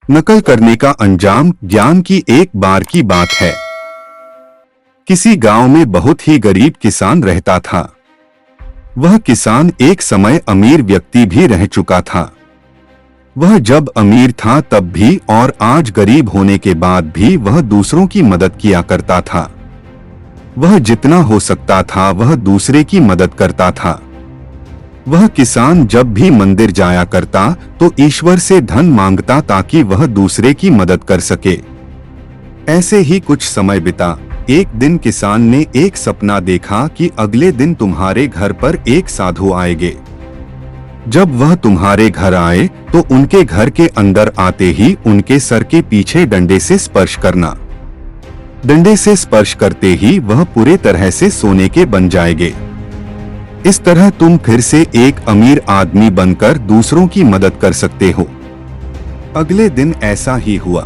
नकल करने का अंजाम ज्ञान की एक बार की बात है। किसी गांव में बहुत ही गरीब किसान रहता था। वह किसान एक समय अमीर व्यक्ति भी रह चुका था। वह जब अमीर था तब भी और आज गरीब होने के बाद भी वह दूसरों की मदद किया करता था। वह जितना हो सकता था वह दूसरे की मदद करता था। वह किसान जब भी मंदिर जाया करता तो ईश्वर से धन मांगता ताकि वह दूसरे की मदद कर सके। ऐसे ही कुछ समय बिता। एक दिन किसान ने एक सपना देखा कि अगले दिन तुम्हारे घर पर एक साधु आएंगे। जब वह तुम्हारे घर आए तो उनके घर के अंदर आते ही उनके सर के पीछे डंडे से स्पर्श करना। डंडे से स्पर्श करते ही वह पूरे तरह से सोने के बन जाएंगे। इस तरह तुम फिर से एक अमीर आदमी बनकर दूसरों की मदद कर सकते हो। अगले दिन ऐसा ही हुआ।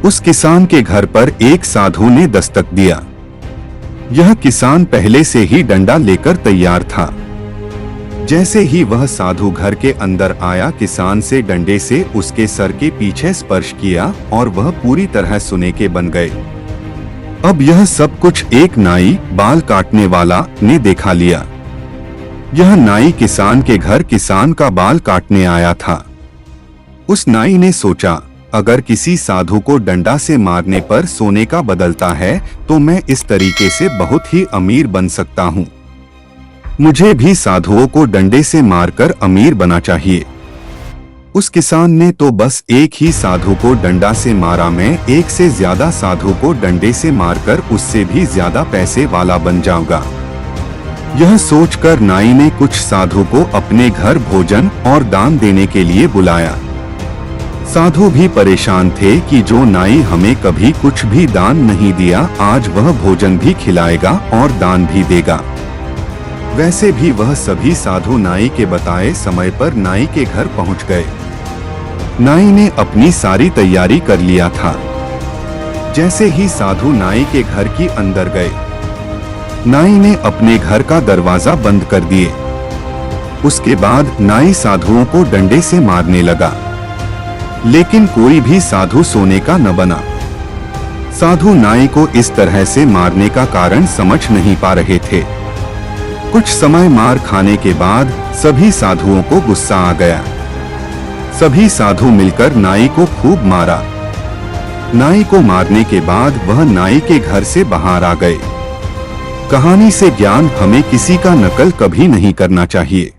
उस किसान के घर पर एक साधु ने दस्तक दिया। यह किसान पहले से ही डंडा लेकर तैयार था। जैसे ही वह साधु घर के अंदर आया, किसान से डंडे से उसके सर के पीछे स्पर्श किया और वह पूरी तरह सोने के बन गए। अब यह सब कुछ एक नाई, बाल काटने वाला, ने देखा लिया। यह नाई किसान के घर किसान का बाल काटने आया था। उस नाई ने सोचा, अगर किसी साधु को डंडा से मारने पर सोने का बदलता है तो मैं इस तरीके से बहुत ही अमीर बन सकता हूँ। मुझे भी साधुओं को डंडे से मारकर अमीर बना चाहिए। उस किसान ने तो बस एक ही साधु को डंडा से मारा, मैं एक से ज्यादा साधु को डंडे से मारकर उससे भी ज्यादा पैसे वाला बन जाऊंगा। यह सोचकर नाई ने कुछ साधु को अपने घर भोजन और दान देने के लिए बुलाया। साधु भी परेशान थे कि जो नाई हमें कभी कुछ भी दान नहीं दिया, आज वह भोजन भी खिलाएगा और दान भी देगा। वैसे भी वह सभी साधु नाई के बताए समय पर नाई के घर पहुंच गए। नाई ने अपनी सारी तैयारी कर लिया था। जैसे ही साधु नाई के घर की अंदर गए, नाई ने अपने घर का दरवाजा बंद कर दिए। उसके बाद नाई साधुओं को डंडे से मारने लगा, लेकिन कोई भी साधु सोने का न बना। साधु नाई को इस तरह से मारने का कारण समझ नहीं पा रहे थे। कुछ समय मार खाने के बाद सभी साधुओं को गुस्सा आ गया। सभी साधु मिलकर नाई को खूब मारा। नाई को मारने के बाद वह नाई के घर से बाहर आ गए। कहानी से ज्ञान, हमें किसी का नकल कभी नहीं करना चाहिए।